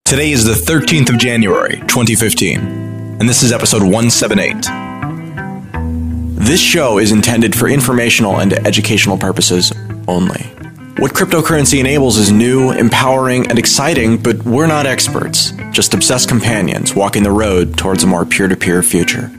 Today is the 13th of January, 2015, and this is episode 178. This show is intended for informational and educational purposes only. What cryptocurrency enables is new, empowering, and exciting, but we're not experts, just obsessed companions walking the road towards a more peer-to-peer future.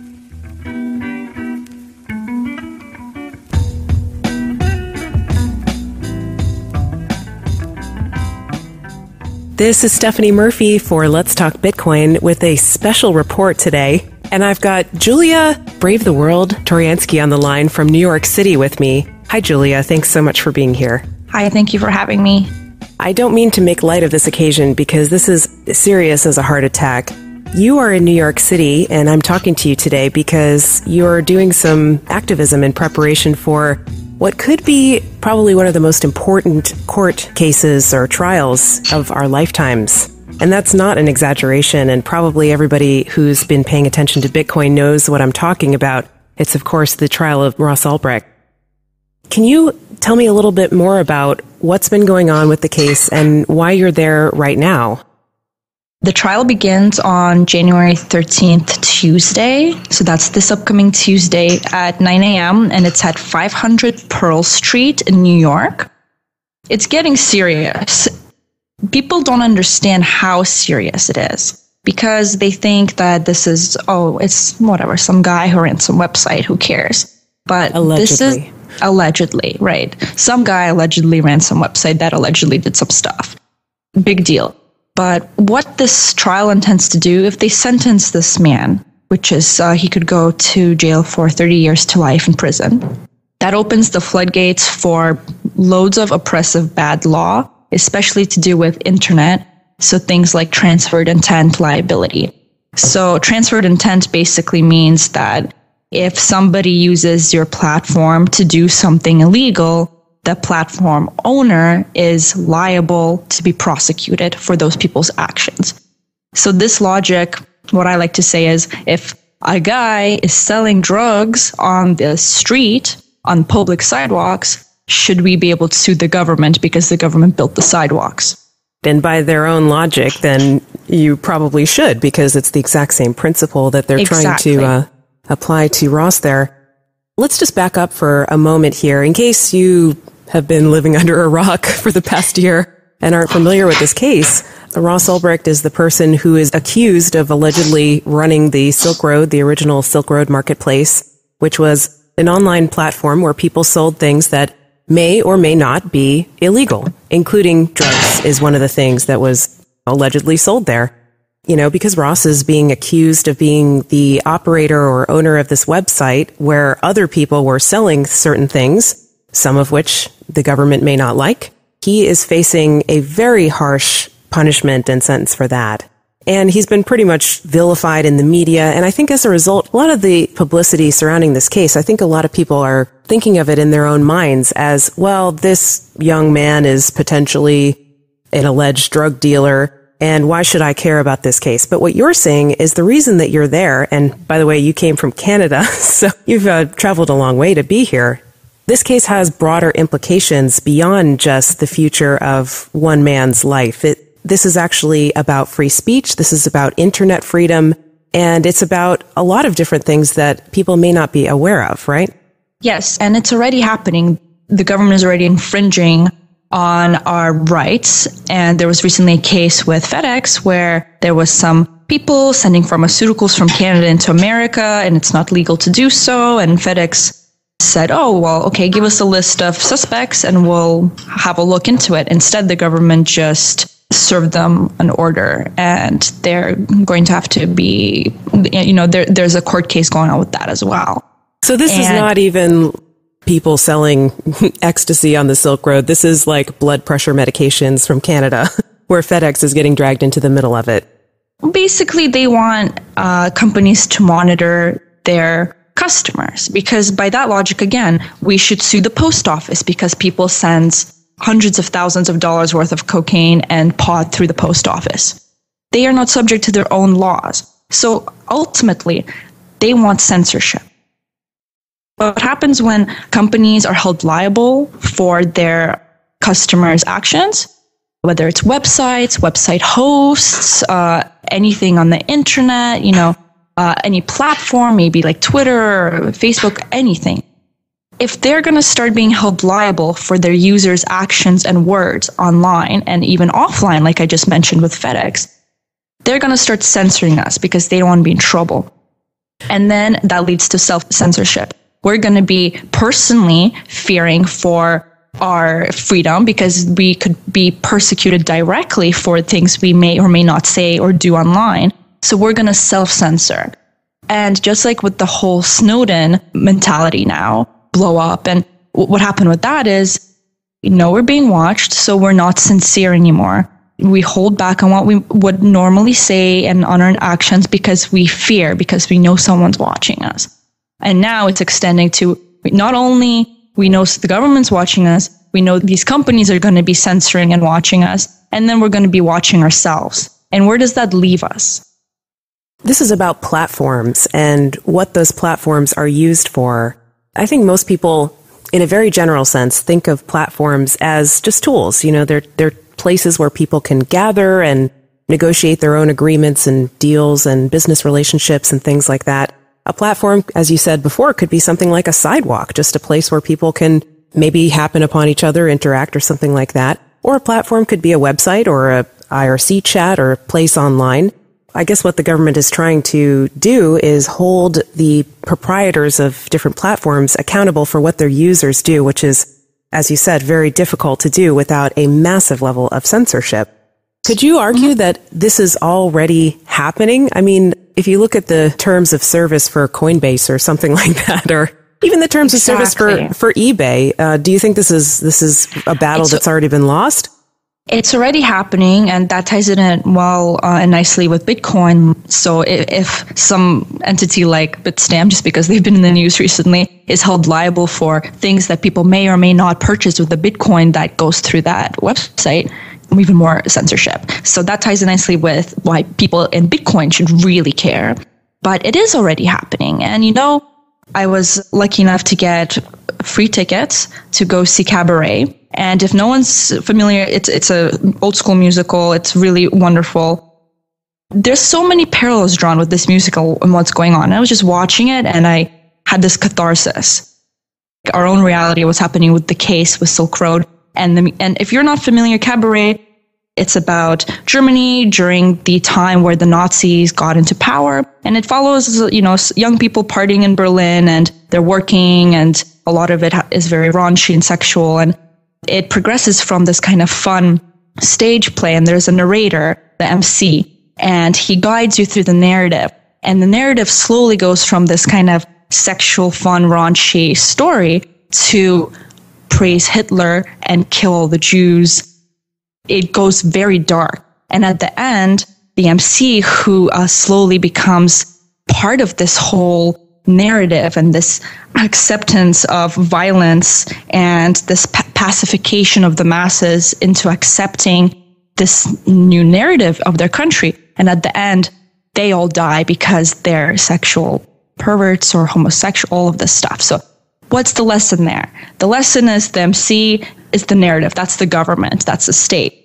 This is Stephanie Murphy for Let's Talk Bitcoin with a special report today. And I've got Julia Brave the World Toriansky on the line from New York City with me. Hi, Julia. Thanks so much for being here. Hi, thank you for having me. I don't mean to make light of this occasion because this is serious as a heart attack. You are in New York City, and I'm talking to you today because you're doing some activism in preparation for what could be probably one of the most important court cases or trials of our lifetimes. And that's not an exaggeration, and probably everybody who's been paying attention to Bitcoin knows what I'm talking about. It's, of course, the trial of Ross Ulbricht. Can you tell me a little bit more about what's been going on with the case and why you're there right now? The trial begins on January 13th, Tuesday. So that's this upcoming Tuesday at 9 a.m. and it's at 500 Pearl Street in New York. It's getting serious. People don't understand how serious it is because they think that this is, it's whatever, some guy who ran some website, who cares? But this is allegedly, right? Some guy allegedly ran some website that allegedly did some stuff. Big deal. But what this trial intends to do, if they sentence this man, which is he could go to jail for 30 years to life in prison, that opens the floodgates for loads of oppressive bad law, especially to do with internet. So things like transferred intent liability. So transferred intent basically means that if somebody uses your platform to do something illegal, the platform owner is liable to be prosecuted for those people's actions. So this logic, what I like to say is, if a guy is selling drugs on the street, on public sidewalks, should we be able to sue the government because the government built the sidewalks? And by their own logic, then you probably should, because it's the exact same principle that they're trying to apply to Ross there. Let's just back up for a moment here. In case you have been living under a rock for the past year and aren't familiar with this case, Ross Ulbricht is the person who is accused of allegedly running the Silk Road, the original Silk Road marketplace, which was an online platform where people sold things that may or may not be illegal, including drugs is one of the things that was allegedly sold there. You know, because Ross is being accused of being the operator or owner of this website where other people were selling certain things, some of which the government may not like. He is facing a very harsh punishment and sentence for that. And he's been pretty much vilified in the media. And I think as a result, a lot of the publicity surrounding this case, I think a lot of people are thinking of it in their own minds as, well, this young man is potentially an alleged drug dealer, and why should I care about this case? But what you're saying is the reason that you're there, and by the way, you came from Canada, so you've traveled a long way to be here. This case has broader implications beyond just the future of one man's life. This is actually about free speech. This is about internet freedom. And it's about a lot of different things that people may not be aware of, right? Yes, and it's already happening. The government is already infringing on our rights. And there was recently a case with FedEx where there was some people sending pharmaceuticals from Canada into America, and it's not legal to do so. And FedEx said, give us a list of suspects and we'll have a look into it. Instead, the government just served them an order, and they're going to have to be, there's a court case going on with that as well. So this is not even people selling ecstasy on the Silk Road. This is like blood pressure medications from Canada, where FedEx is getting dragged into the middle of it. Basically, they want companies to monitor their customers, because by that logic, again, we should sue the post office because people send hundreds of thousands of dollars worth of cocaine and pot through the post office. They are not subject to their own laws. So ultimately, they want censorship. What happens when companies are held liable for their customers' actions? whether it's websites, website hosts, anything on the internet, any platform, maybe like Twitter or Facebook, anything. If they're going to start being held liable for their users' actions and words online and even offline, like I just mentioned with FedEx, they're going to start censoring us because they don't want to be in trouble. And then that leads to self-censorship. We're going to be personally fearing for our freedom because we could be persecuted directly for things we may or may not say or do online. So we're going to self-censor. And just like with the whole Snowden mentality now, blow up. And what happened with that is, we're being watched, so we're not sincere anymore. We hold back on what we would normally say and on our actions because we fear, because we know someone's watching us. And now it's extending to not only we know the government's watching us, we know these companies are going to be censoring and watching us, and then we're going to be watching ourselves. And where does that leave us? This is about platforms and what those platforms are used for. I think most people, in a very general sense, think of platforms as just tools. They're places where people can gather and negotiate their own agreements and deals and business relationships and things like that. A platform, as you said before, could be something like a sidewalk, just a place where people can maybe happen upon each other, interact or something like that. Or a platform could be a website or a IRC chat or a place online. I guess what the government is trying to do is hold the proprietors of different platforms accountable for what their users do, which is, as you said, very difficult to do without a massive level of censorship. Could you argue that this is already happening? I mean, if you look at the terms of service for Coinbase or something like that, or even the terms of service for eBay, do you think this is a battle that's already been lost? It's already happening, and that ties it in well and nicely with Bitcoin. So if some entity like Bitstamp, just because they've been in the news recently, is held liable for things that people may or may not purchase with the Bitcoin that goes through that website, even more censorship. So that ties in nicely with why people in Bitcoin should really care. But it is already happening. And I was lucky enough to get free tickets to go see Cabaret. And if no one's familiar, it's an old school musical. It's really wonderful. There's so many parallels drawn with this musical and what's going on. I was just watching it and I had this catharsis. Our own reality, what's happening with the case with Silk Road. And if you're not familiar, Cabaret, it's about Germany during the time where the Nazis got into power. And it follows, young people partying in Berlin and they're working, and a lot of it is very raunchy and sexual. And it progresses from this kind of fun stage play, and there's a narrator, the MC, and he guides you through the narrative. And the narrative slowly goes from this kind of sexual, fun, raunchy story to praise Hitler and kill all the Jews. It goes very dark. And at the end, the MC, who slowly becomes part of this whole narrative and this acceptance of violence and this pacification of the masses into accepting this new narrative of their country. And at the end, they all die because they're sexual perverts or homosexual, all of this stuff. So what's the lesson there? The lesson is the MC is the narrative. That's the government. That's the state.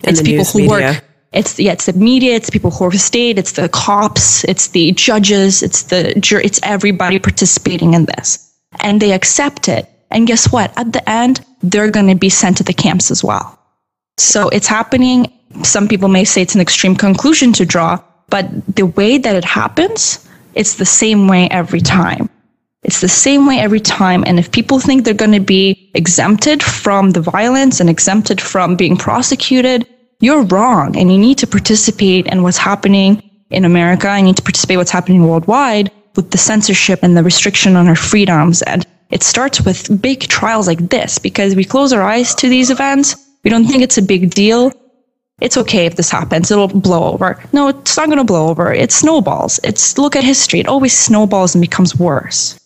It's people who work. It's the media. It's people who are the state. It's the cops. It's the judges. It's everybody participating in this. And they accept it. And guess what? At the end, they're going to be sent to the camps as well. So it's happening. Some people may say it's an extreme conclusion to draw, but the way that it happens, it's the same way every time. It's the same way every time. And if people think they're going to be exempted from the violence and exempted from being prosecuted, you're wrong. And you need to participate in what's happening in America. I need to participate in what's happening worldwide with the censorship and the restriction on our freedoms. And it starts with big trials like this, because we close our eyes to these events. We don't think it's a big deal. It's okay if this happens. It'll blow over. No, it's not going to blow over. It snowballs. Look at history. It always snowballs and becomes worse.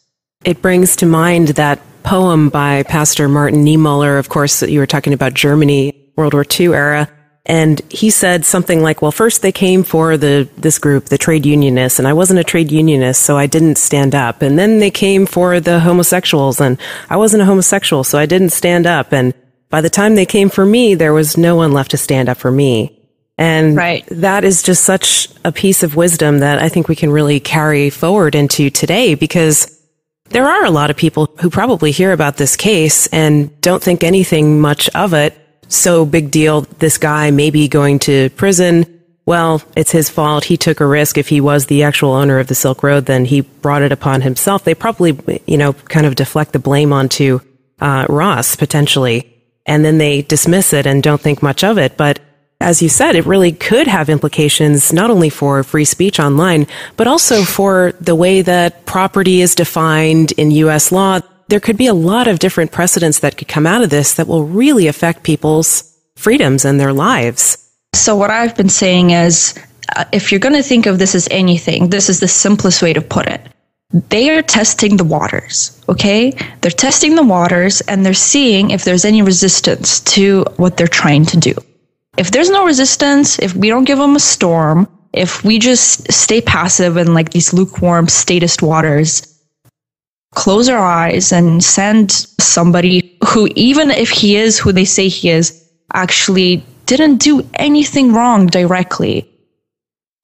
It brings to mind that poem by Pastor Martin Niemöller. Of course, you were talking about Germany, World War II era. And he said something like, well, first they came for this group, the trade unionists, and I wasn't a trade unionist, so I didn't stand up. And then they came for the homosexuals, and I wasn't a homosexual, so I didn't stand up. And by the time they came for me, there was no one left to stand up for me. And that is just such a piece of wisdom that I think we can really carry forward into today, because there are a lot of people who probably hear about this case and don't think anything much of it. So big deal, this guy may be going to prison. Well, it's his fault. He took a risk. If he was the actual owner of the Silk Road, then he brought it upon himself. They probably, kind of deflect the blame onto Ross, potentially. And then they dismiss it and don't think much of it. But as you said, it really could have implications not only for free speech online, but also for the way that property is defined in U.S. law. There could be a lot of different precedents that could come out of this that will really affect people's freedoms and their lives. So what I've been saying is, if you're going to think of this as anything, this is the simplest way to put it. They are testing the waters, okay? They're testing the waters and they're seeing if there's any resistance to what they're trying to do. If there's no resistance, if we don't give them a storm, if we just stay passive in like these lukewarm statist waters, close our eyes and send somebody who, even if he is who they say he is, actually didn't do anything wrong directly.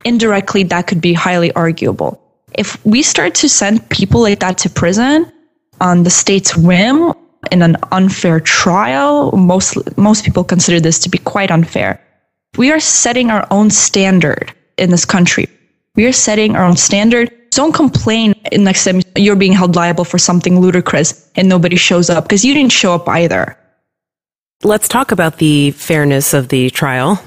Indirectly, that could be highly arguable. If we start to send people like that to prison on the state's whim, in an unfair trial, most people consider this to be quite unfair. We are setting our own standard in this country. We are setting our own standard. Don't complain next time you're being held liable for something ludicrous and nobody shows up, because you didn't show up either. Let's talk about the fairness of the trial.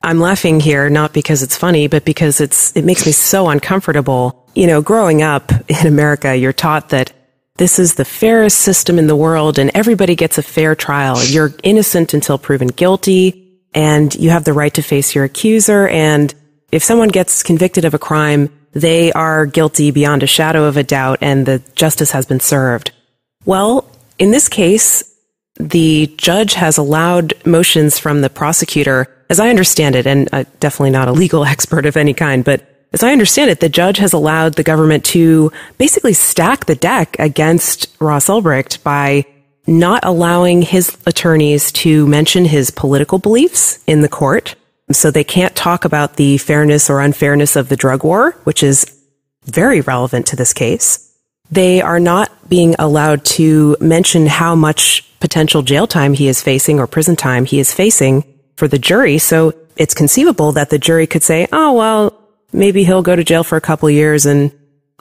I'm laughing here not because it's funny, but because it makes me so uncomfortable. Growing up in America, you're taught that this is the fairest system in the world and everybody gets a fair trial. You're innocent until proven guilty and you have the right to face your accuser. And if someone gets convicted of a crime, they are guilty beyond a shadow of a doubt and the justice has been served. Well, in this case, the judge has allowed motions from the prosecutor, as I understand it, and definitely not a legal expert of any kind, but as I understand it, the judge has allowed the government to basically stack the deck against Ross Ulbricht by not allowing his attorneys to mention his political beliefs in the court. So they can't talk about the fairness or unfairness of the drug war, which is very relevant to this case. They are not being allowed to mention how much potential jail time he is facing or prison time he is facing for the jury. So it's conceivable that the jury could say, oh, well, maybe he'll go to jail for a couple of years and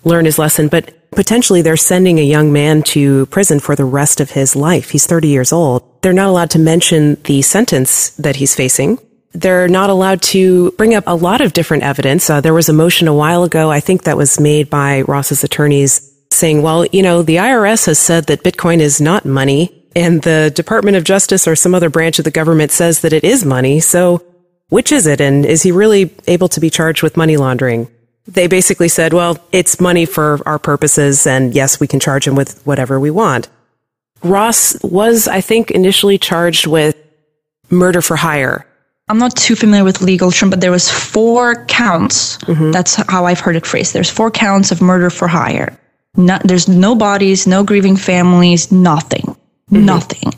learn his lesson. But potentially they're sending a young man to prison for the rest of his life. He's 30 years old. They're not allowed to mention the sentence that he's facing. They're not allowed to bring up a lot of different evidence. There was a motion a while ago, I think that was made by Ross's attorneys, saying, well, the IRS has said that Bitcoin is not money, and the Department of Justice or some other branch of the government says that it is money. So which is it? And is he really able to be charged with money laundering? They basically said, well, it's money for our purposes, and yes, we can charge him with whatever we want. Ross was, I think, initially charged with murder for hire. I'm not too familiar with legal term, but there was 4 counts. Mm-hmm. That's how I've heard it phrased. There's 4 counts of murder for hire. There's no bodies, no grieving families, nothing. Mm-hmm. Nothing.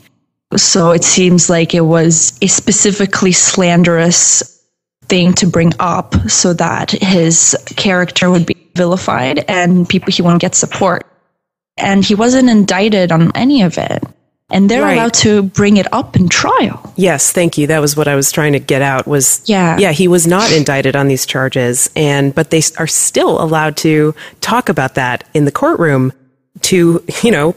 So it seems like it was a specifically slanderous thing to bring up so that his character would be vilified and he won't get support. And he wasn't indicted on any of it. And they're allowed to bring it up in trial. Yes, thank you. That was what I was trying to get out was, he was not indicted on these charges, but they are still allowed to talk about that in the courtroom to,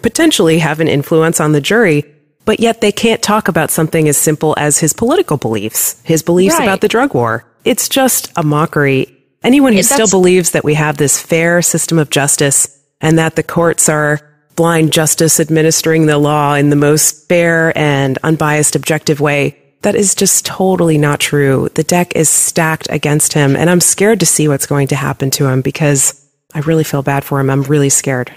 potentially have an influence on the jury. But yet they can't talk about something as simple as his political beliefs, his beliefs about the drug war. It's just a mockery. Anyone who still believes that we have this fair system of justice and that the courts are blind justice administering the law in the most fair and unbiased, objective way, that is just totally not true. The deck is stacked against him, and I'm scared to see what's going to happen to him because I really feel bad for him. I'm really scared.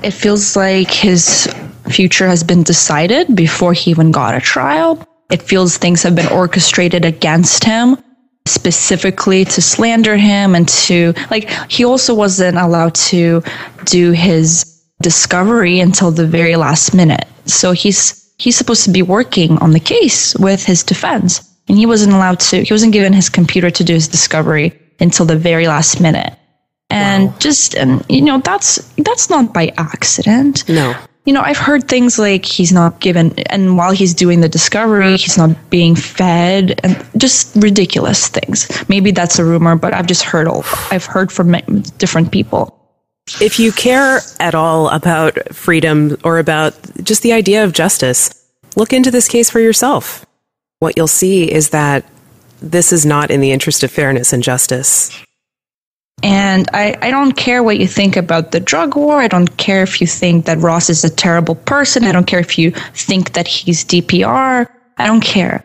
It feels like his future has been decided before he even got a trial. It feels things have been orchestrated against him, specifically to slander him and to, he also wasn't allowed to do his discovery until the very last minute. So he's he's supposed to be working on the case with his defense. And he wasn't given his computer to do his discovery until the very last minute. And wow. That's not by accident. No. I've heard things like he's not given, and while he's doing the discovery, he's not being fed, and just ridiculous things. Maybe that's a rumor, but I've heard from different people. If you care at all about freedom or about just the idea of justice, look into this case for yourself. What you'll see is that this is not in the interest of fairness and justice. And I don't care what you think about the drug war. I don't care if you think that Ross is a terrible person. I don't care if you think that he's DPR. I don't care.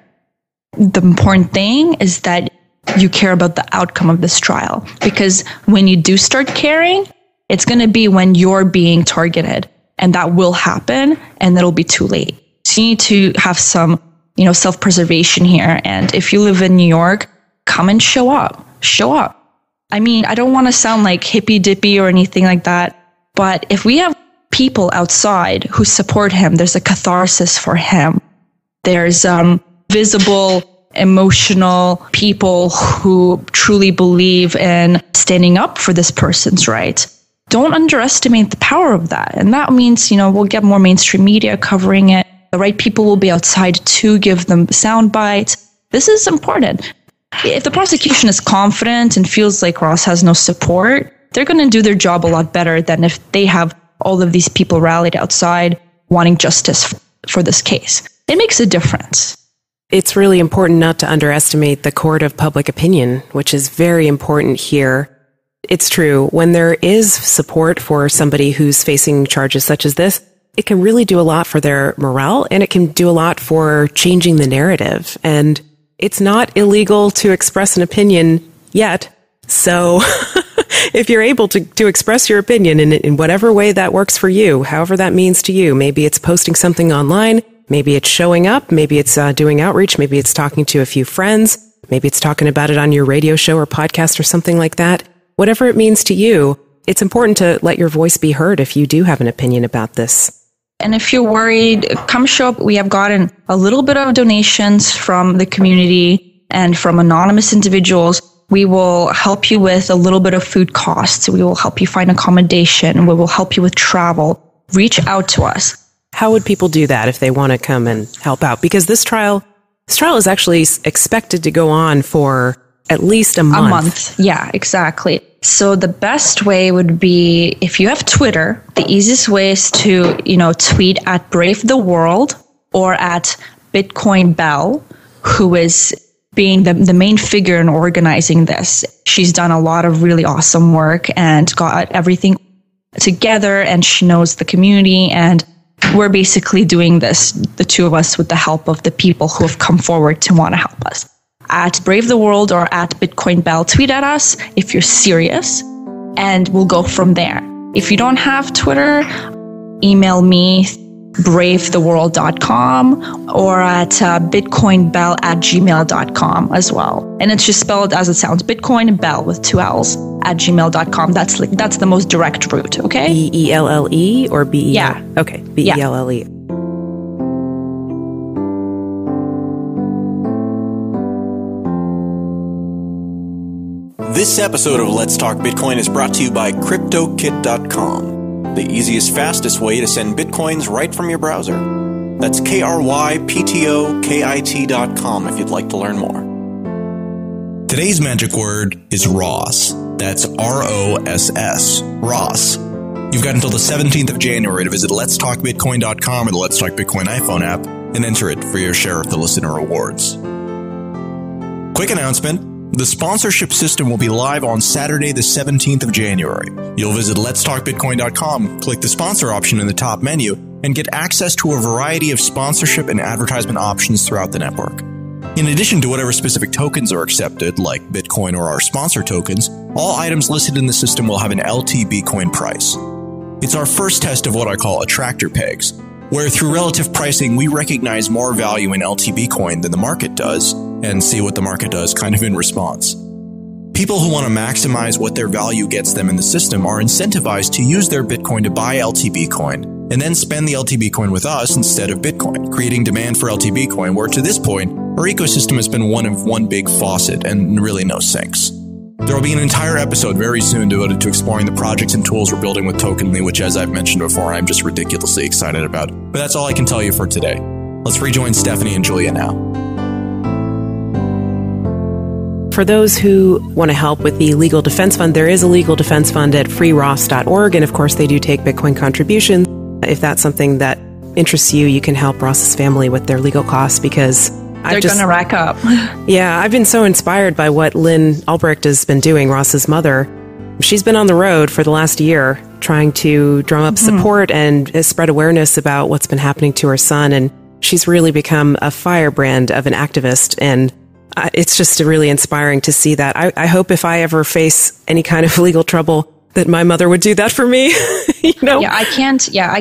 The important thing is that you care about the outcome of this trial. Because when you do start caring, it's going to be when you're being targeted. And that will happen, and it'll be too late. So you need to have some, self-preservation here. And if you live in New York, come and show up. Show up. I mean, I don't want to sound like hippy-dippy or anything like that, but if we have people outside who support him, there's a catharsis for him. There's visible, emotional people who truly believe in standing up for this person's rights. Don't underestimate the power of that. And that means, we'll get more mainstream media covering it. The right people will be outside to give them sound bites. This is important. If the prosecution is confident and feels like Ross has no support, they're going to do their job a lot better than if they have all of these people rallied outside wanting justice for this case. It makes a difference. It's really important not to underestimate the court of public opinion, which is very important here. It's true, when there is support for somebody who's facing charges such as this, it can really do a lot for their morale, and it can do a lot for changing the narrative. And it's not illegal to express an opinion yet. So if you're able to express your opinion in whatever way that works for you, however that means to you, maybe it's posting something online, maybe it's showing up, maybe it's doing outreach, maybe it's talking to a few friends, maybe it's talking about it on your radio show or podcast or something like that. Whatever it means to you, it's important to let your voice be heard if you do have an opinion about this. And if you're worried, come show up. We have gotten a little bit of donations from the community and from anonymous individuals. We will help you with a little bit of food costs. We will help you find accommodation. We will help you with travel. Reach out to us. How would people do that if they want to come and help out? Because this trial is actually expected to go on for at least a month. A month. Yeah, exactly. So the best way would be, if you have Twitter, the easiest way is to, tweet at Brave the World or at Bitcoin Bell, who is being the main figure in organizing this. She's done a lot of really awesome work and got everything together, and she knows the community, and we're basically doing this, the two of us, with the help of the people who have come forward to want to help us. At Brave the World or at Bitcoin Bell, tweet at us if you're serious, and we'll go from there. If you don't have Twitter, email me, bravetheworld.com, or at bitcoinbell@gmail.com as well. And it's just spelled as it sounds, Bitcoin Bell with 2 L's at gmail.com. That's the most direct route, okay? B-E-L-L-E or B-E-L? Yeah. Okay, B-E-L-L-E. This episode of Let's Talk Bitcoin is brought to you by CryptoKit.com, the easiest, fastest way to send Bitcoins right from your browser. That's KryptoKit.com if you'd like to learn more. Today's magic word is Ross. That's R-O-S-S, Ross. You've got until the 17th of January to visit letstalkbitcoin.com or the Let's Talk Bitcoin iPhone app and enter it for your share of the listener rewards. Quick announcement. The sponsorship system will be live on Saturday, the 17th of January. You'll visit letstalkbitcoin.com, click the sponsor option in the top menu, and get access to a variety of sponsorship and advertisement options throughout the network. In addition to whatever specific tokens are accepted, like Bitcoin or our sponsor tokens, all items listed in the system will have an LTB coin price. It's our first test of what I call attractor pegs, where through relative pricing, we recognize more value in LTB coin than the market does, and see what the market does kind of in response. People who want to maximize what their value gets them in the system are incentivized to use their Bitcoin to buy LTB coin, and then spend the LTB coin with us instead of Bitcoin, creating demand for LTB coin, where to this point, our ecosystem has been one big faucet and really no sinks. There will be an entire episode very soon devoted to exploring the projects and tools we're building with Tokenly, which, as I've mentioned before, I'm just ridiculously excited about. But that's all I can tell you for today. Let's rejoin Stephanie and Julia now. For those who want to help with the Legal Defense Fund, there is a legal defense fund at freeross.org, and of course they do take Bitcoin contributions. If that's something that interests you, you can help Ross's family with their legal costs, because they're going to rack up. Yeah, I've been so inspired by what Lynn Albrecht has been doing, Ross's mother. She's been on the road for the last year trying to drum up support and spread awareness about what's been happening to her son, and she's really become a firebrand of an activist, and it's just really inspiring to see that. I hope if I ever face any kind of legal trouble that my mother would do that for me. You know? I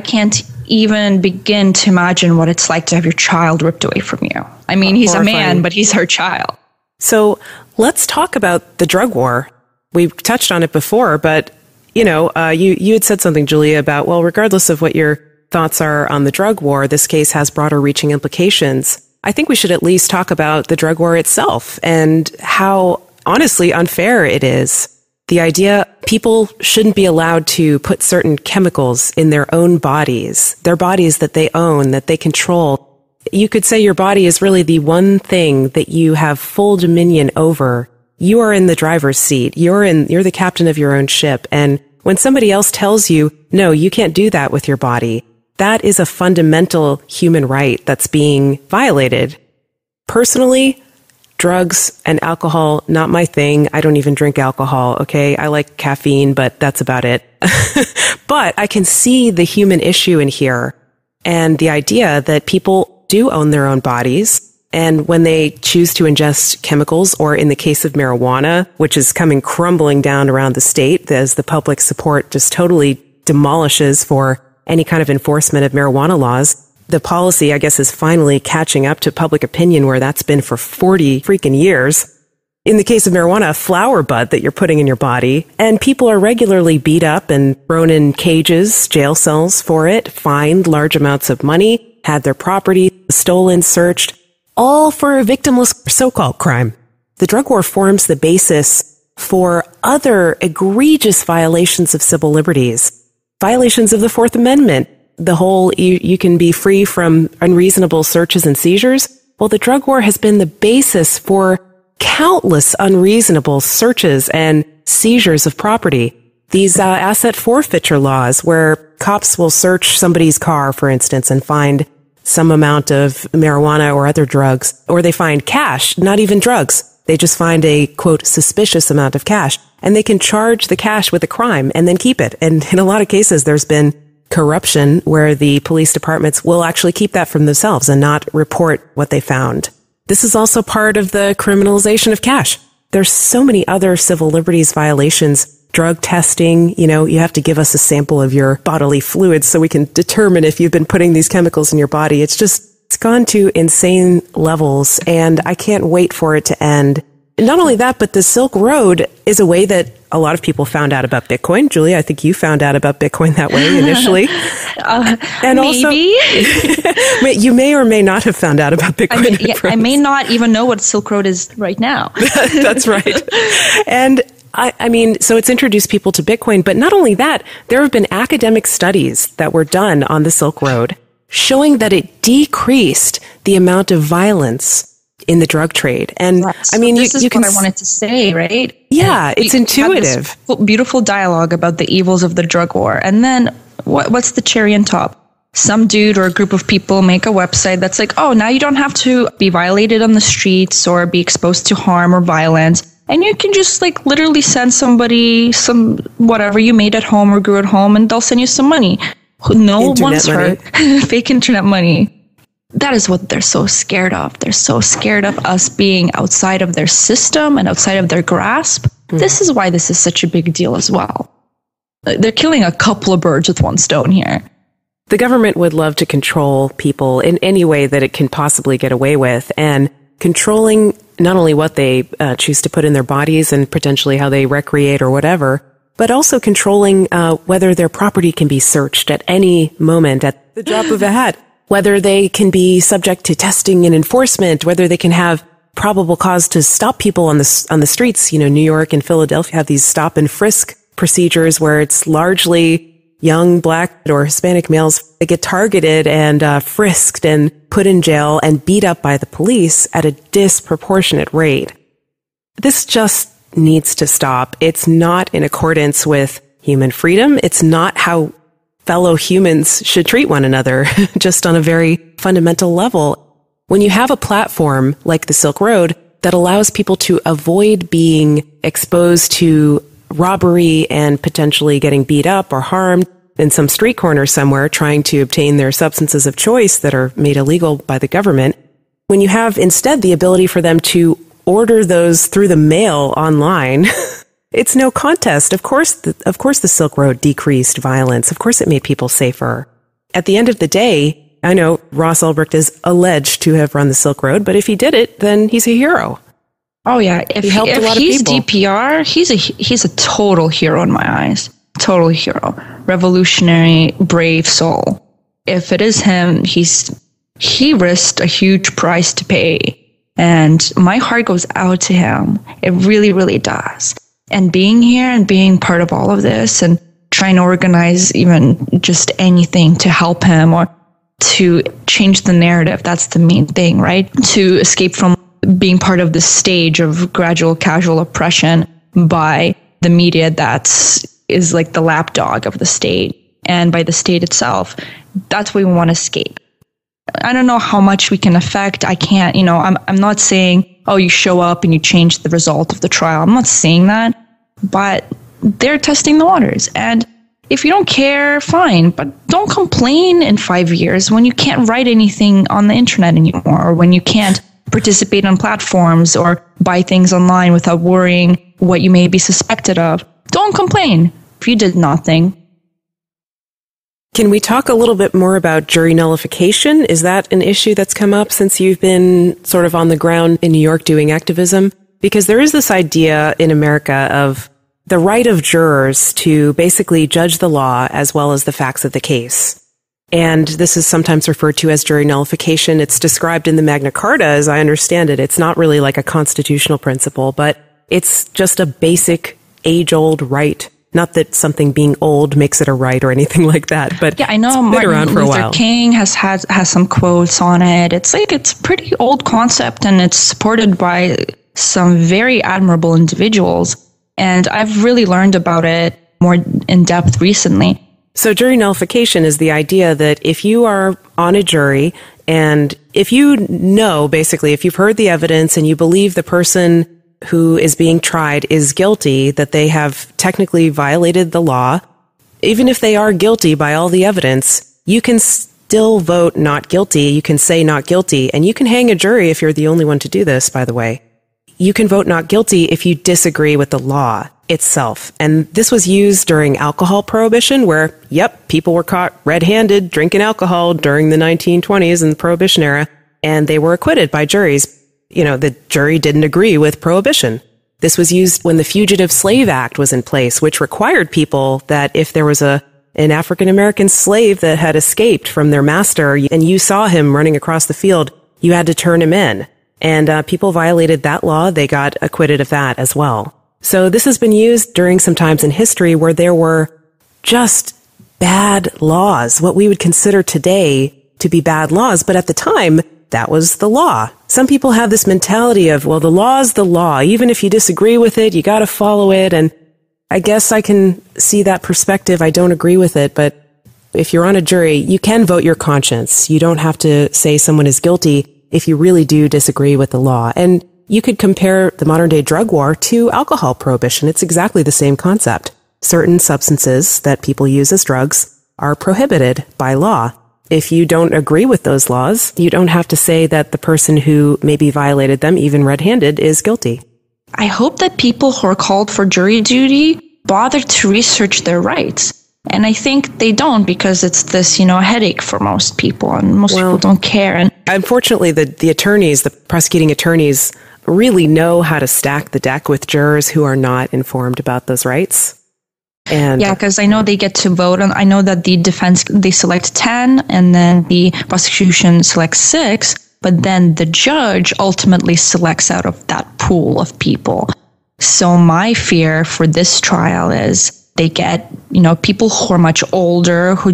can't even begin to imagine what it's like to have your child ripped away from you. I mean, he's horrifying. A man, but he's her child. So let's talk about the drug war. We've touched on it before, but you had said something, Julia, about, well, regardless of what your thoughts are on the drug war, this case has broader reaching implications. I think we should at least talk about the drug war itself and how honestly unfair it is. The idea people shouldn't be allowed to put certain chemicals in their own bodies, their bodies that they own, that they control. You could say your body is really the one thing that you have full dominion over. You are in the driver's seat. You're the captain of your own ship. And when somebody else tells you, no, you can't do that with your body, that is a fundamental human right that's being violated. Personally, drugs and alcohol, not my thing. I don't even drink alcohol, okay? I like caffeine, but that's about it. But I can see the human issue in here and the idea that people do own their own bodies. And when they choose to ingest chemicals, or in the case of marijuana, which is coming crumbling down around the state as the public support just totally demolishes for any kind of enforcement of marijuana laws, the policy, I guess, is finally catching up to public opinion, where that's been for 40 freaking years. In the case of marijuana, a flower bud that you're putting in your body, and people are regularly beat up and thrown in cages, jail cells for it, fined large amounts of money, had their property stolen, searched, all for a victimless so-called crime. The drug war forms the basis for other egregious violations of civil liberties, violations of the Fourth Amendment. The whole, you can be free from unreasonable searches and seizures. Well, the drug war has been the basis for countless unreasonable searches and seizures of property. These asset forfeiture laws, where cops will search somebody's car, for instance, and find some amount of marijuana or other drugs, or they find cash, not even drugs. They just find a, quote, suspicious amount of cash, and they can charge the cash with a crime and then keep it. And in a lot of cases, there's been corruption where the police departments will actually keep that from themselves and not report what they found. This is also part of the criminalization of cash. There's so many other civil liberties violations, drug testing, you have to give us a sample of your bodily fluids so we can determine if you've been putting these chemicals in your body. It's gone to insane levels, and I can't wait for it to end. Not only that, but the Silk Road is a way that a lot of people found out about Bitcoin. Julia, I think you found out about Bitcoin that way initially. And maybe. Also, you may or may not have found out about Bitcoin. I may not even know what Silk Road is right now. That's right. And I mean, so it's introduced people to Bitcoin, but not only that, there have been academic studies that were done on the Silk Road showing that it decreased the amount of violence in the drug trade. And I mean, this is what I wanted to say, right? Yeah, it's intuitive. Beautiful dialogue about the evils of the drug war. And then what's the cherry on top? Some dude or a group of people make a website that's like, oh, now you don't have to be violated on the streets or be exposed to harm or violence. And you can just literally send somebody some whatever you made at home or grew at home, and they'll send you some money. No one's heard. Fake internet money. That is what they're so scared of. They're so scared of us being outside of their system and outside of their grasp. Mm. This is why this is such a big deal as well. They're killing a couple of birds with one stone here. The government would love to control people in any way that it can possibly get away with, and controlling not only what they choose to put in their bodies and potentially how they recreate or whatever, but also controlling whether their property can be searched at any moment at the drop of a hat, whether they can be subject to testing and enforcement, whether they can have probable cause to stop people on the streets. You know, New York and Philadelphia have these stop and frisk procedures where it's largely young Black or Hispanic males that get targeted and frisked and put in jail and beat up by the police at a disproportionate rate. This just needs to stop. It's not in accordance with human freedom. It's not how fellow humans should treat one another, just on a very fundamental level. When you have a platform like the Silk Road that allows people to avoid being exposed to robbery and potentially getting beat up or harmed in some street corner somewhere trying to obtain their substances of choice that are made illegal by the government, when you have instead the ability for them to order those through the mail online, it's no contest. Of course the Silk Road decreased violence. Of course it made people safer. At the end of the day, I know Ross Ulbricht is alleged to have run the Silk Road, but if he did it, then he's a hero. Oh yeah, if he's DPR, he's a total hero in my eyes. Total hero, revolutionary, brave soul. If it is him, he risked a huge price to pay, and my heart goes out to him. It really, really does. And being here and being part of all of this and trying to organize even just anything to help him or to change the narrative, that's the main thing, right? To escape from being part of the stage of gradual casual oppression by the media is like the lapdog of the state and by the state itself. That's what we want to escape. I don't know how much we can affect. I can't, I'm not saying, oh, you show up and you change the result of the trial. I'm not saying that, but they're testing the waters. And if you don't care, fine, but don't complain in 5 years when you can't write anything on the internet anymore, or when you can't participate on platforms or buy things online without worrying what you may be suspected of. Don't complain if you did nothing. Can we talk a little bit more about jury nullification? Is that an issue that's come up since you've been sort of on the ground in New York doing activism? Because there is this idea in America of the right of jurors to basically judge the law as well as the facts of the case. And this is sometimes referred to as jury nullification. It's described in the Magna Carta, as I understand it. It's not really like a constitutional principle, but it's just a basic age-old right. Not that something being old makes it a right or anything like that, but yeah, I know Martin Luther King has some quotes on it. It's a pretty old concept, and it's supported by some very admirable individuals. And I've really learned about it more in depth recently. So jury nullification is the idea that if you are on a jury and if you know, basically, if you've heard the evidence and you believe the person who is being tried is guilty, that they have technically violated the law, even if they are guilty by all the evidence, you can still vote not guilty. You can say not guilty, and you can hang a jury if you're the only one to do this, by the way. You can vote not guilty if you disagree with the law itself. And this was used during alcohol prohibition where, people were caught red-handed drinking alcohol during the 1920s and the Prohibition era, and they were acquitted by juries. The jury didn't agree with prohibition. This was used when the Fugitive Slave Act was in place, which required people that if there was an African-American slave that had escaped from their master and you saw him running across the field, you had to turn him in. And people violated that law. They got acquitted of that as well. So this has been used during some times in history where there were just bad laws, what we would consider today to be bad laws. But at the time, that was the law. Some people have this mentality of, well, the law is the law. Even if you disagree with it, you got to follow it. And I guess I can see that perspective. I don't agree with it. But if you're on a jury, you can vote your conscience. You don't have to say someone is guilty if you really do disagree with the law. And you could compare the modern day drug war to alcohol prohibition. It's exactly the same concept. Certain substances that people use as drugs are prohibited by law. If you don't agree with those laws, you don't have to say that the person who maybe violated them, even red-handed, is guilty. I hope that people who are called for jury duty bother to research their rights. And I think they don't because it's this, headache for most people, and most people don't care. And unfortunately, the attorneys, the prosecuting attorneys, really know how to stack the deck with jurors who are not informed about those rights. And yeah, because I know they get to vote on. I know that the defense, they select 10 and then the prosecution selects 6, but then the judge ultimately selects out of that pool of people. So my fear for this trial is they get, people who are much older, who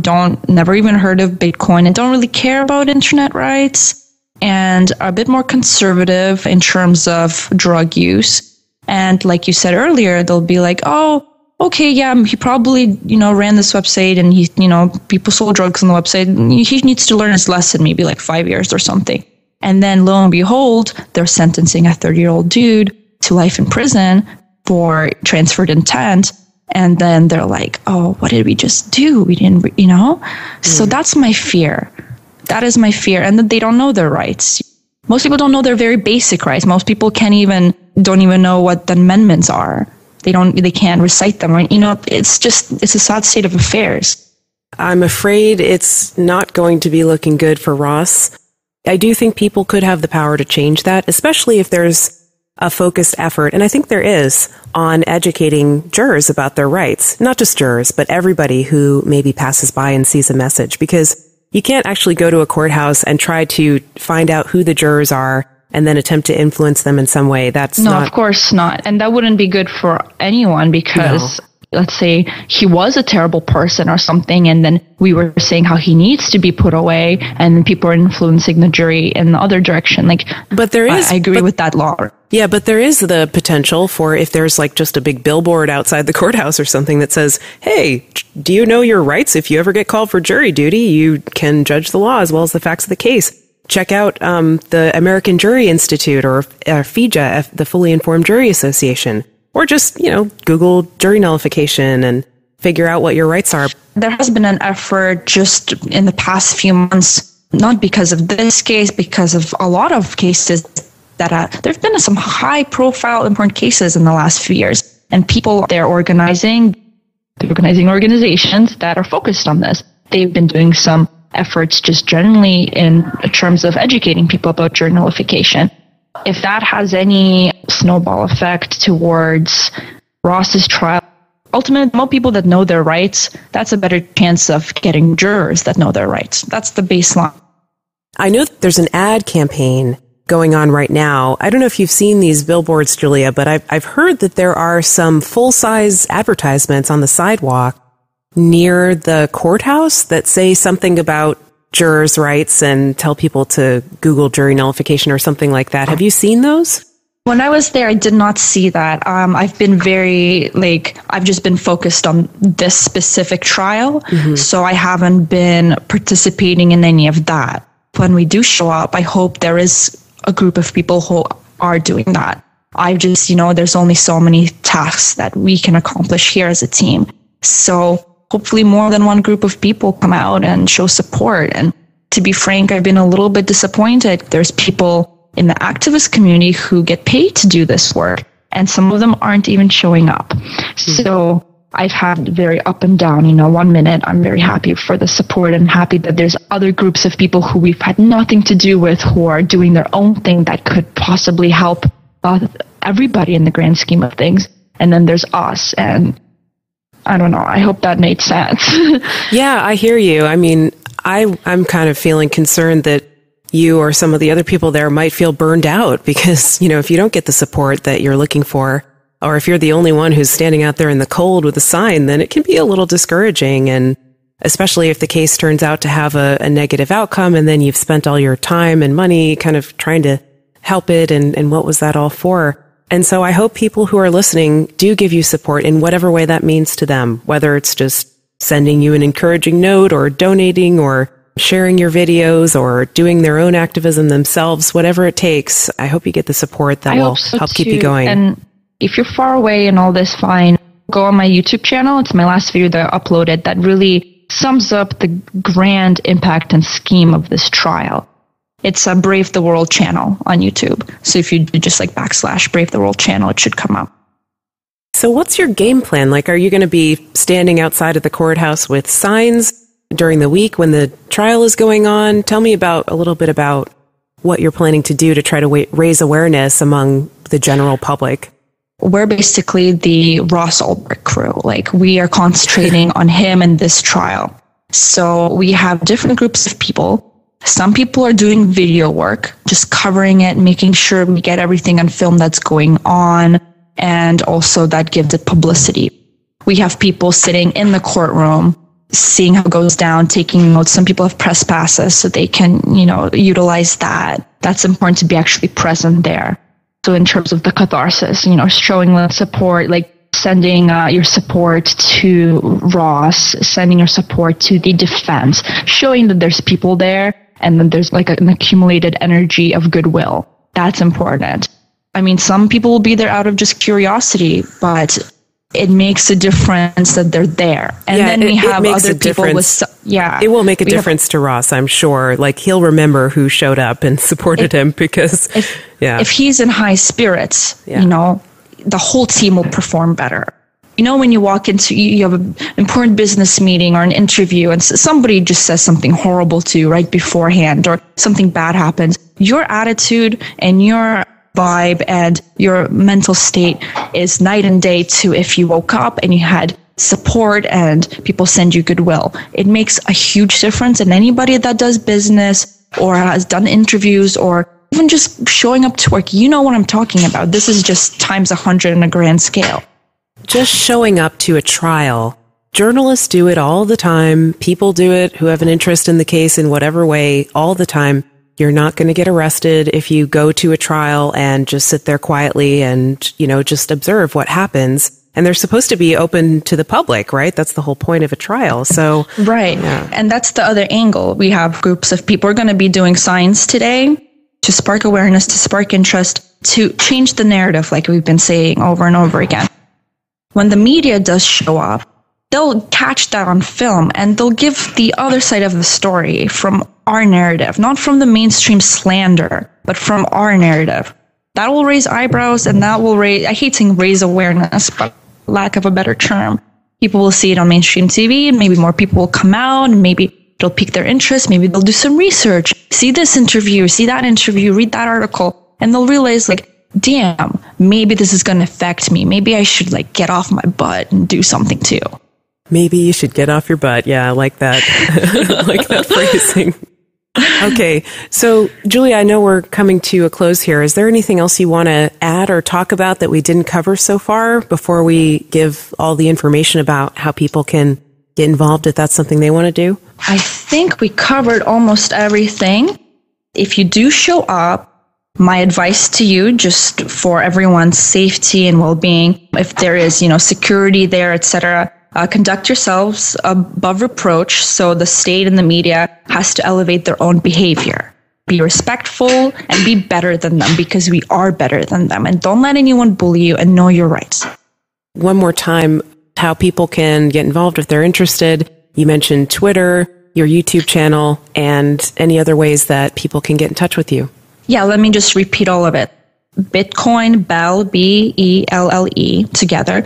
never even heard of Bitcoin and don't really care about internet rights and are a bit more conservative in terms of drug use. And like you said earlier, they'll be like, oh, okay, yeah, he probably, ran this website and he, people sold drugs on the website. He needs to learn his lesson, maybe like 5 years or something. And then lo and behold, they're sentencing a 30-year-old dude to life in prison for transferred intent. And then they're like, oh, what did we just do? We didn't, So that's my fear. That is my fear. And that they don't know their rights. Most people don't know their very basic rights. Most people don't even know what the amendments are. They can't recite them. It's a sad state of affairs. I'm afraid it's not going to be looking good for Ross. I do think people could have the power to change that, especially if there's a focused effort, and I think there is, on educating jurors about their rights. Not just jurors, but everybody who maybe passes by and sees a message, because you can't actually go to a courthouse and try to find out who the jurors are and then attempt to influence them in some way. No, of course not. And that wouldn't be good for anyone because... No. Let's say he was a terrible person or something, and then we were saying how he needs to be put away, and then people are influencing the jury in the other direction. But there is, I agree with that law. Yeah, but there is the potential for if there's just a big billboard outside the courthouse or something that says, hey, do you know your rights? If you ever get called for jury duty, you can judge the law as well as the facts of the case. Check out the American Jury Institute or FIJA, the Fully Informed Jury Association. Or just, Google jury nullification and figure out what your rights are. There has been an effort just in the past few months, not because of this case, because of a lot of cases that there have been some high-profile, important cases in the last few years. And people, they're organizing organizations that are focused on this. They've been doing some efforts just generally in terms of educating people about jury nullification. If that has any snowball effect towards Ross's trial, ultimately, more people that know their rights, that's a better chance of getting jurors that know their rights. That's the baseline. I know that there's an ad campaign going on right now. I don't know if you've seen these billboards, Julia, but I've heard that there are some full-size advertisements on the sidewalk near the courthouse that say something about jurors' rights and tell people to Google jury nullification or something like that. Have you seen those? When I was there, I did not see that. I've been I've just been focused on this specific trial. Mm-hmm. So I haven't been participating in any of that. When we do show up, I hope there is a group of people who are doing that. I just, there's only so many tasks that we can accomplish here as a team. So hopefully more than one group of people come out and show support. And to be frank, I've been a little bit disappointed. There's people in the activist community who get paid to do this work, and some of them aren't even showing up. So I've had very up and down. 1 minute I'm very happy for the support and happy that there's other groups of people who we've had nothing to do with who are doing their own thing that could possibly help everybody in the grand scheme of things. And then there's us, and I don't know. I hope that made sense. Yeah, I hear you. I mean, I'm kind of feeling concerned that you or some of the other people there might feel burned out because, if you don't get the support that you're looking for, or if you're the only one who's standing out there in the cold with a sign, then it can be a little discouraging. And especially if the case turns out to have a negative outcome and then you've spent all your time and money kind of trying to help it. And what was that all for? And so I hope people who are listening do give you support in whatever way that means to them, whether it's just sending you an encouraging note or donating or sharing your videos or doing their own activism themselves, whatever it takes. I hope you get the support that will help keep you going. And if you're far away and all this, fine, go on my YouTube channel. It's my last video that I uploaded that really sums up the grand impact and scheme of this trial. It's a Brave the World channel on YouTube. So if you do just / Brave the World channel, it should come up. So what's your game plan? Are you going to be standing outside of the courthouse with signs during the week when the trial is going on? Tell me a little bit about what you're planning to do to try to raise awareness among the general public. we're basically the Ross Ulbricht crew. Like, we are concentrating on him in this trial. So we have different groups of people. Some people are doing video work, just covering it, making sure we get everything on film that's going on, and also that gives it publicity. We have people sitting in the courtroom, seeing how it goes down, taking notes. Some people have press passes, so they can, utilize that. That's important to be actually present there. So in terms of the catharsis, showing the support, like sending your support to Ross, sending your support to the defense, showing that there's people there, and then there's like an accumulated energy of goodwill. That's important. I mean, some people will be there out of just curiosity, but it makes a difference that they're there. And then we have other people with, It will make a difference to Ross, I'm sure. Like, he'll remember who showed up and supported him because, if he's in high spirits, the whole team will perform better. When you walk into, you have an important business meeting or an interview and somebody just says something horrible to you right beforehand, or something bad happens, your attitude and your vibe and your mental state is night and day to if you woke up and you had support and people send you goodwill. It makes a huge difference. And anybody that does business or has done interviews or even just showing up to work, you know what I'm talking about. This is just times 100 in a grand scale. Just showing up to a trial. Journalists do it all the time. People do it who have an interest in the case in whatever way all the time. You're not going to get arrested if you go to a trial and just sit there quietly and, just observe what happens. And they're supposed to be open to the public, right? That's the whole point of a trial. So, right. Yeah. And that's the other angle. We have groups of people. We're going to be doing signs today to spark awareness, to spark interest, to change the narrative, like we've been saying over and over again. When the media does show up, they'll catch that on film and they'll give the other side of the story from our narrative, not from the mainstream slander, but from our narrative. That will raise eyebrows, and that will raise, I hate saying raise awareness, but lack of a better term. People will see it on mainstream TV, and maybe more people will come out, and maybe it'll pique their interest. Maybe they'll do some research, see this interview, see that interview, read that article, and they'll realize, like, damn, maybe this is going to affect me. Maybe I should, get off my butt and do something too. Maybe you should get off your butt. Yeah, I like that. I like that phrasing. Okay. So, Julia, I know we're coming to a close here. Is there anything else you want to add or talk about that we didn't cover so far before we give all the information about how people can get involved if that's something they want to do? I think we covered almost everything. If you do show up, my advice to you, just for everyone's safety and well-being, if there is, security there, etc., conduct yourselves above reproach. So the state and the media has to elevate their own behavior. Be respectful and be better than them, because we are better than them. And don't let anyone bully you, and know your rights. One more time, how people can get involved if they're interested. You mentioned Twitter, your YouTube channel, and any other ways that people can get in touch with you. Yeah, let me just repeat all of it. Bitcoin Belle, BELLE, together,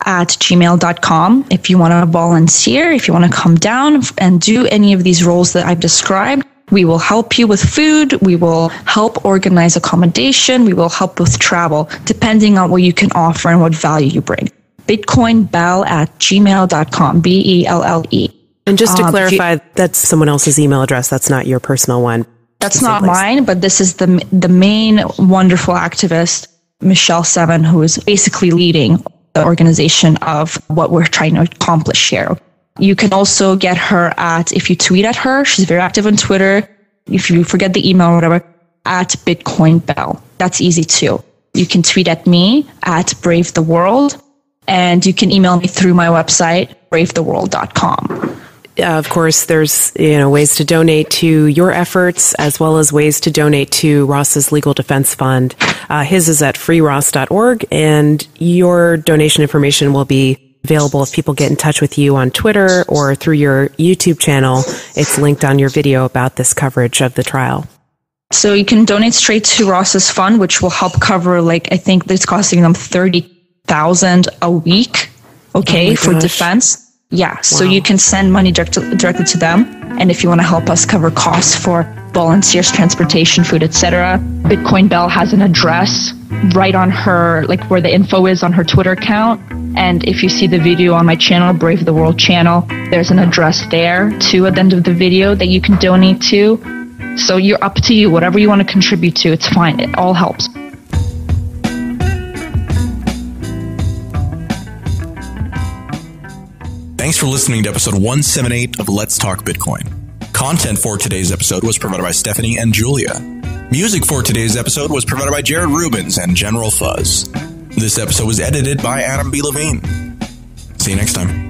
at gmail.com. If you want to volunteer, if you want to come down and do any of these roles that I've described, we will help you with food. We will help organize accommodation. We will help with travel, depending on what you can offer and what value you bring. Bitcoin Belle at gmail.com, BELLE. And just to clarify, that's someone else's email address. That's not your personal one. That's not mine, but this is the main wonderful activist, Michelle Seven, who is basically leading the organization of what we're trying to accomplish here. You can also get her if you tweet at her, she's very active on Twitter. If you forget the email or whatever, at Bitcoin Belle. That's easy too. You can tweet at me at Brave the World, and you can email me through my website, bravetheworld.com. Of course, there's ways to donate to your efforts, as well as ways to donate to Ross's Legal Defense Fund. His is at freeross.org, and your donation information will be available if people get in touch with you on Twitter or through your YouTube channel. It's linked on your video about this coverage of the trial. So you can donate straight to Ross's fund, which will help cover, I think it's costing them $30,000 a week, for defense. Yeah, so you can send money directly to them. And if you want to help us cover costs for volunteers, transportation, food, etc. Bitcoin Belle has an address right on her, like where the info is on her Twitter account. And if you see the video on my channel, Brave the World channel, there's an address there too at the end of the video that you can donate to. So you're up to you, whatever you want to contribute to, it's fine. It all helps. Thanks for listening to episode 178 of Let's Talk Bitcoin. Content for today's episode was provided by Stephanie and Julia. Music for today's episode was provided by Jared Rubens and General Fuzz. This episode was edited by Adam B. Levine. See you next time.